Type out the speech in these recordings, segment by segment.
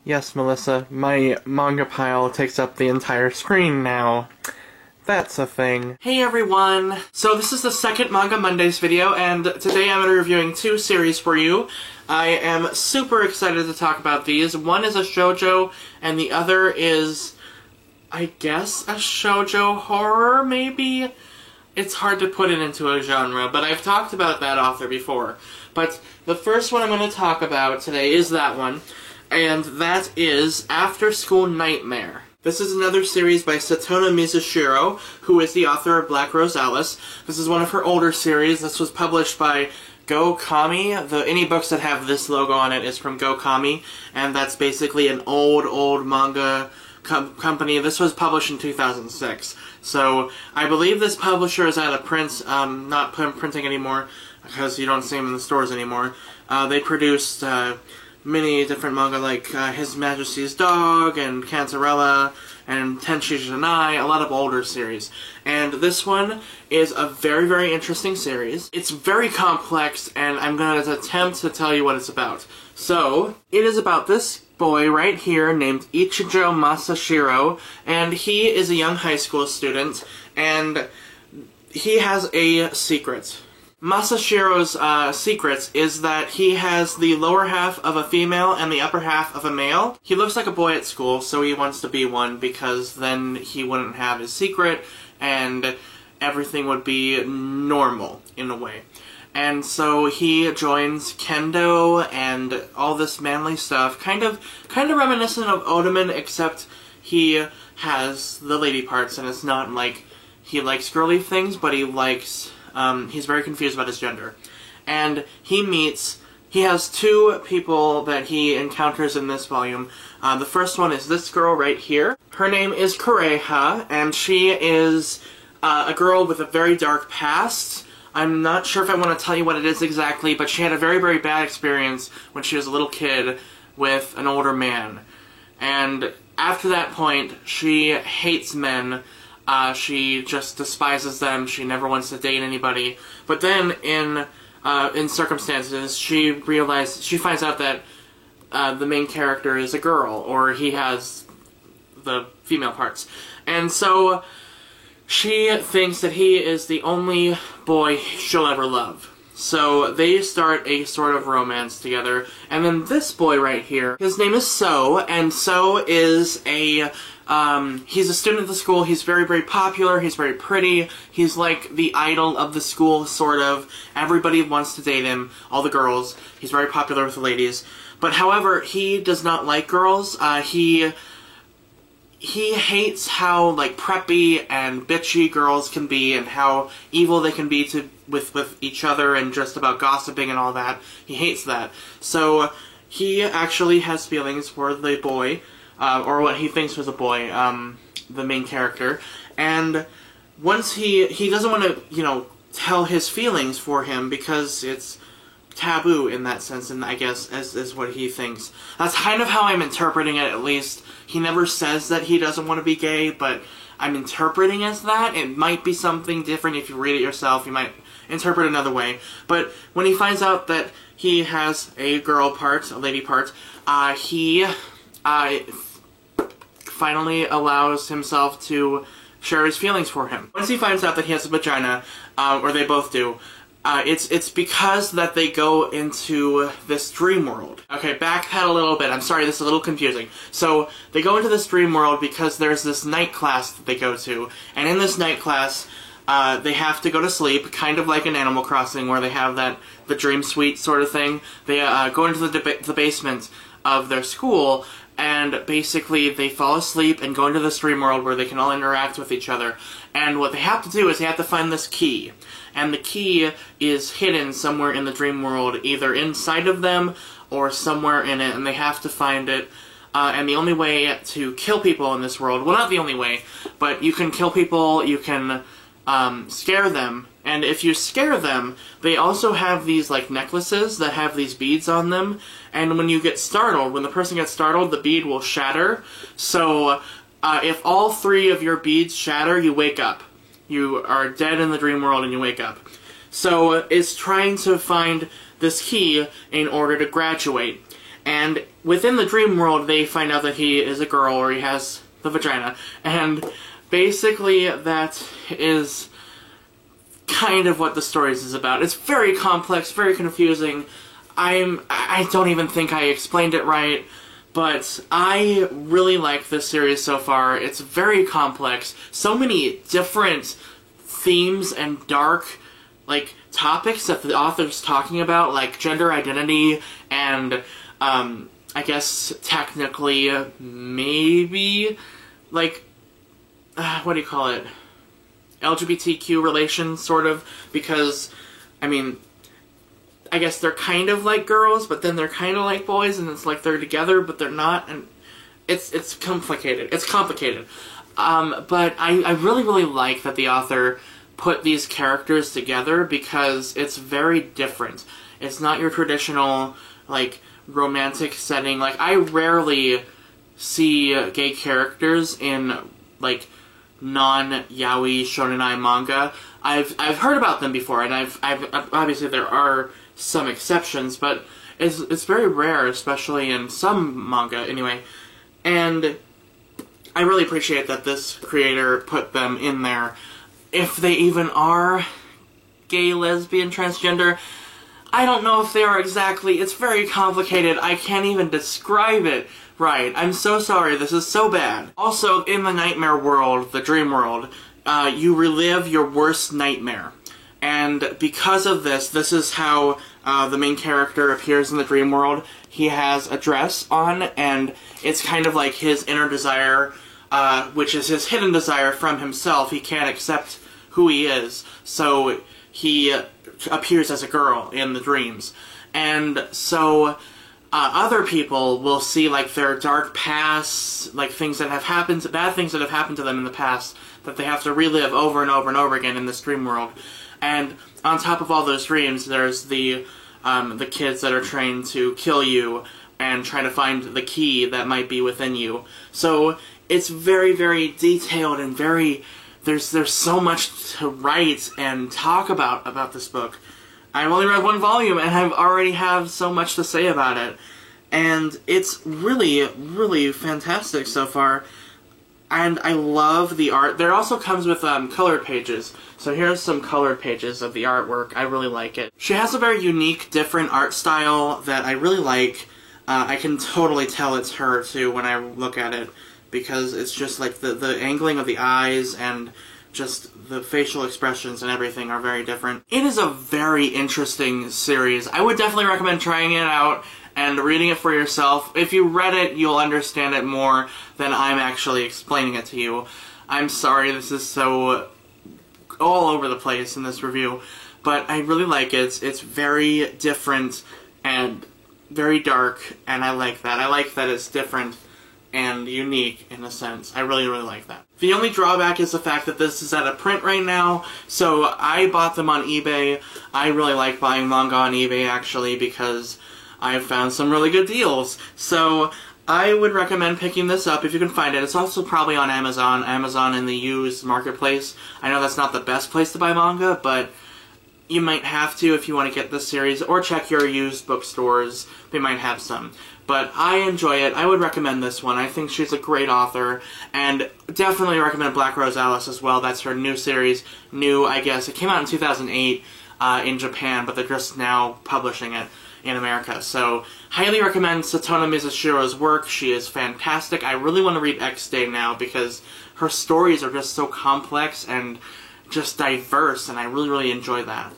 Yes, Melissa, my manga pile takes up the entire screen now. That's a thing. Hey everyone! So this is the second Manga Mondays video, and today I'm going to be reviewing two series for you. I am super excited to talk about these. One is a shoujo, and the other is, I guess, a shoujo horror, maybe? It's hard to put it into a genre, but I've talked about that author before. But the first one I'm going to talk about today is that one, and that is After School Nightmare. This is another series by Satono Mizushiro, who is the author of Black Rose Alice. This is one of her older series. This was published by Go Kami. Any books that have this logo on it is from Go Kami, and that's basically an old manga company. This was published in 2006. So I believe this publisher is out of print, not printing anymore, because you don't see them in the stores anymore. They produced many different manga like His Majesty's Dog and Cantarella and Tenshi Janai, a lot of older series. And this one is a very interesting series. It's very complex, and I'm going to attempt to tell you what it's about. So, it is about this boy right here named Ichijo Masashiro, and he is a young high school student, and he has a secret. Masashiro's secret is that he has the lower half of a female and the upper half of a male. He looks like a boy at school, so he wants to be one because then he wouldn't have his secret and everything would be normal in a way. And so he joins kendo and all this manly stuff, kind of reminiscent of Odaman, except he has the lady parts, and it's not like he likes girly things, but he likes he's very confused about his gender. And he has two people that he encounters in this volume. The first one is this girl right here. Her name is Kureha, and she is a girl with a very dark past. I'm not sure if I want to tell you what it is exactly, but she had a very bad experience when she was a little kid with an older man. And after that point, she hates men. She just despises them. She never wants to date anybody. But then, in circumstances, she finds out that the main character is a girl, or he has the female parts, and so she thinks that he is the only boy she'll ever love. So they start a sort of romance together, and then this boy right here, his name is So, and So is he's a student at the school. He's very popular, he's very pretty, he's like the idol of the school, sort of. Everybody wants to date him, all the girls. He's very popular with the ladies. But however, he does not like girls. He hates how, like, preppy and bitchy girls can be, and how evil they can be with each other, and just about gossiping and all that. He hates that. So he actually has feelings for the boy, or what he thinks was a boy, the main character. And once he doesn't want to, tell his feelings for him because it's taboo in that sense, and I guess is what he thinks. That's kind of how I'm interpreting it, at least. He never says that he doesn't want to be gay, but I'm interpreting it as that. It might be something different if you read it yourself. You might interpret it another way. But when he finds out that he has a girl part, a lady part, he finally allows himself to share his feelings for him. Once he finds out that he has a vagina, or they both do, it's because that they go into this dream world. Okay, backpedal a little bit. I'm sorry, this is a little confusing. So, they go into this dream world because there's this night class that they go to, and in this night class, they have to go to sleep, kind of like in Animal Crossing, where they have the dream suite sort of thing. They go into the basement of their school, and basically they fall asleep and go into this dream world where they can all interact with each other. And what they have to do is they have to find this key. And the key is hidden somewhere in the dream world, either inside of them or somewhere in it, and they have to find it. And the only way to kill people in this world, well, not the only way, but you can kill people, you can scare them, and if you scare them, they also have these, like, necklaces that have these beads on them, and when you get startled, when the person gets startled, the bead will shatter. So, if all three of your beads shatter, you wake up. You are dead in the dream world and you wake up. So, it's trying to find this key in order to graduate. And within the dream world, they find out that he is a girl, or he has the vagina. And basically, that is kind of what the stories is about. It's very complex, very confusing. I don't even think I explained it right, but I really like this series so far. It's very complex. So many different themes and dark, like, topics that the author's talking about, like gender identity and, I guess, technically, maybe, like, what do you call it? LGBTQ relations, sort of, because, I mean, I guess they're kind of like girls, but then they're kind of like boys, and it's like they're together, but they're not, and it's complicated. It's complicated. But I really, really like that the author put these characters together, because it's very different. It's not your traditional, like, romantic setting. Like, I rarely see gay characters in, like, non-yaoi shonenai manga. I've heard about them before, and I've obviously there are some exceptions, but it's very rare, especially in some manga, anyway. And I really appreciate that this creator put them in there. If they even are gay, lesbian, transgender, I don't know if they are exactly. It's very complicated. I can't even describe it right. I'm so sorry. This is so bad. Also, in the nightmare world, the dream world, you relive your worst nightmare. And because of this, this is how the main character appears in the dream world. He has a dress on, and it's kind of like his inner desire, which is his hidden desire from himself. He can't accept who he is, so he appears as a girl in the dreams. And so other people will see, like, their dark past, like, things that have happened, bad things that have happened to them in the past, that they have to relive over and over and over again in this dream world. And on top of all those dreams, there's the kids that are trained to kill you and try to find the key that might be within you. So it's very, very detailed and very... There's so much to write and talk about this book. I've only read one volume, and I already have so much to say about it. And it's really, really fantastic so far. And I love the art. There also comes with colored pages. So here's some colored pages of the artwork. I really like it. She has a very unique, different art style that I really like. I can totally tell it's her, too, when I look at it. Because it's just like the angling of the eyes and just the facial expressions and everything are very different. It is a very interesting series. I would definitely recommend trying it out and reading it for yourself. If you read it, you'll understand it more than I'm actually explaining it to you. I'm sorry, this is so all over the place in this review, but I really like it. It's very different and very dark, and I like that. I like that it's different and unique, in a sense. I really, really like that. The only drawback is the fact that this is at a print right now, so I bought them on eBay. I really like buying manga on eBay, actually, because I've found some really good deals. So I would recommend picking this up if you can find it. It's also probably on Amazon in the used marketplace. I know that's not the best place to buy manga, but you might have to if you want to get this series, or check your used bookstores. They might have some. But I enjoy it. I would recommend this one. I think she's a great author, and definitely recommend Black Rose Alice as well. That's her new series. New, I guess. It came out in 2008 in Japan, but they're just now publishing it in America. So, highly recommend Satona Mizushiro's work. She is fantastic. I really want to read X-Day now because her stories are just so complex and just diverse, and I really, really enjoy that.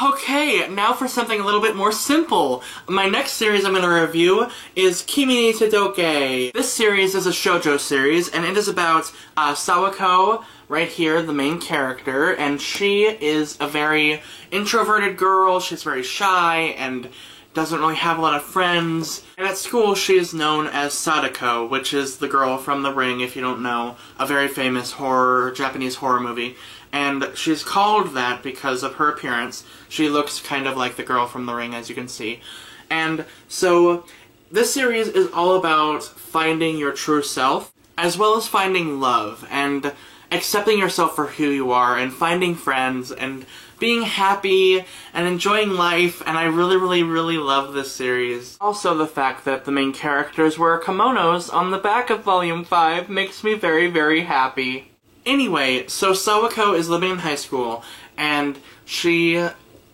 Okay, now for something a little bit more simple. My next series I'm going to review is Kimi ni Todoke. This series is a shoujo series, and it is about Sawako, right here, the main character, and she is a very introverted girl. She's very shy and doesn't really have a lot of friends. And at school, she is known as Sadako, which is the girl from The Ring, if you don't know, a very famous Japanese horror movie. And she's called that because of her appearance. She looks kind of like the girl from The Ring, as you can see. And so, this series is all about finding your true self, as well as finding love, and accepting yourself for who you are, and finding friends, and being happy and enjoying life, and I really, really, really love this series. Also, the fact that the main characters wear kimonos on the back of Volume 5 makes me very, very happy. Anyway, so Sawako is living in high school, and she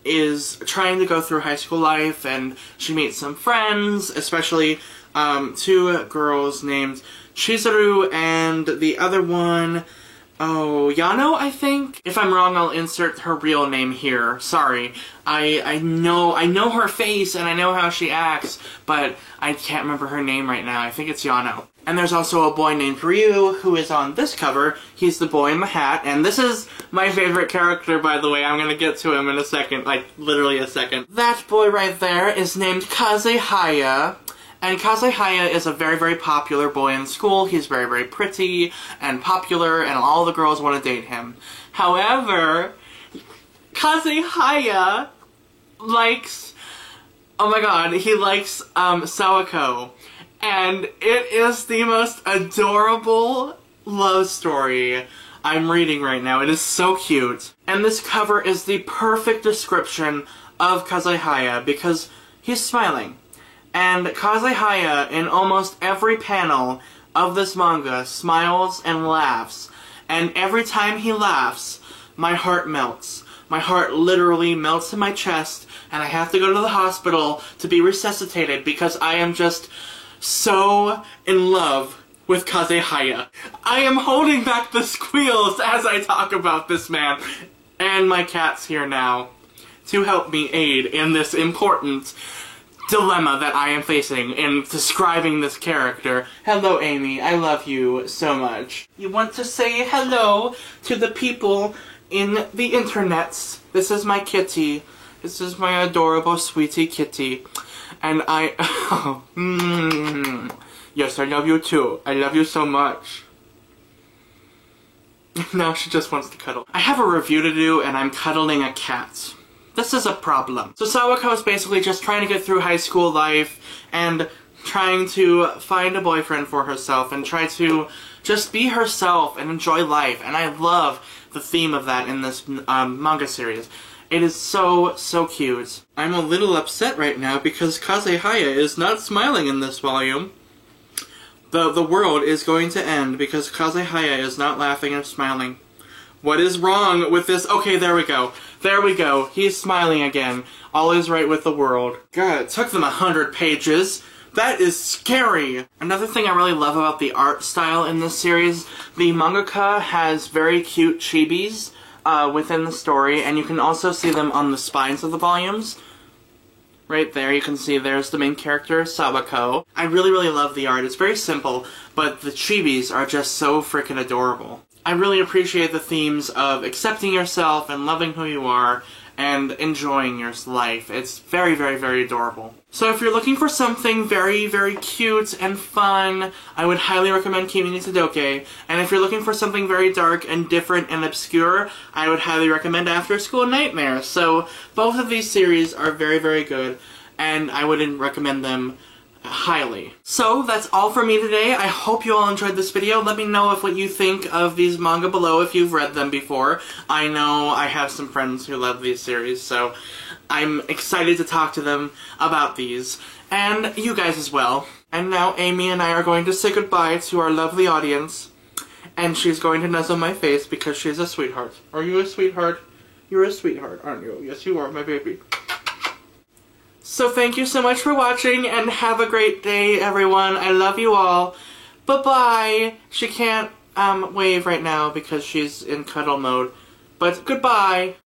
is trying to go through high school life, and she meets some friends, especially two girls named Chizuru and the other one, Yano, I think? If I'm wrong, I'll insert her real name here. Sorry. I know her face and I know how she acts, but I can't remember her name right now. I think it's Yano. And there's also a boy named Ryu who is on this cover. He's the boy in the hat, and this is my favorite character, by the way. I'm gonna get to him in a second, like literally a second. That boy right there is named Kazehaya. And Kazehaya is a very, very popular boy in school. He's very, very pretty and popular, and all the girls want to date him. However, Kazehaya likes, oh my god, he likes Sawako. And it is the most adorable love story I'm reading right now. It is so cute. And this cover is the perfect description of Kazehaya because he's smiling. And Kazehaya, in almost every panel of this manga, smiles and laughs. And every time he laughs, my heart melts. My heart literally melts in my chest, and I have to go to the hospital to be resuscitated because I am just so in love with Kazehaya. I am holding back the squeals as I talk about this man. And my cat's here now to help me aid in this important dilemma that I am facing in describing this character. Hello, Amy. I love you so much. You want to say hello to the people in the internets. This is my kitty. This is my adorable sweetie kitty. And yes, I love you too. I love you so much. Now she just wants to cuddle. I have a review to do and I'm cuddling a cat. This is a problem. So Sawako is basically just trying to get through high school life and trying to find a boyfriend for herself and try to just be herself and enjoy life. And I love the theme of that in this manga series. It is so, so cute. I'm a little upset right now because Kazehaya is not smiling in this volume. The world is going to end because Kazehaya is not laughing or smiling. What is wrong with this? Okay, there we go. There we go. He's smiling again. All is right with the world. God, it took them 100 pages. That is scary! Another thing I really love about the art style in this series, the mangaka has very cute chibis within the story, and you can also see them on the spines of the volumes. Right there, you can see there's the main character, Sawako. I really, really love the art. It's very simple, but the chibis are just so freaking adorable. I really appreciate the themes of accepting yourself and loving who you are and enjoying your life. It's very, very, very adorable. So if you're looking for something very, very cute and fun, I would highly recommend Kimi ni Todoke. And if you're looking for something very dark and different and obscure, I would highly recommend After School Nightmare. So both of these series are very, very good, and I would recommend them highly. So that's all for me today. I hope you all enjoyed this video. Let me know what you think of these manga below if you've read them before. I know I have some friends who love these series, so I'm excited to talk to them about these. And you guys as well. And now Amy and I are going to say goodbye to our lovely audience. And she's going to nuzzle my face because she's a sweetheart. Are you a sweetheart? You're a sweetheart, aren't you? Yes, you are, my baby. So thank you so much for watching, and have a great day, everyone. I love you all. Bye-bye. She can't wave right now because she's in cuddle mode. But goodbye.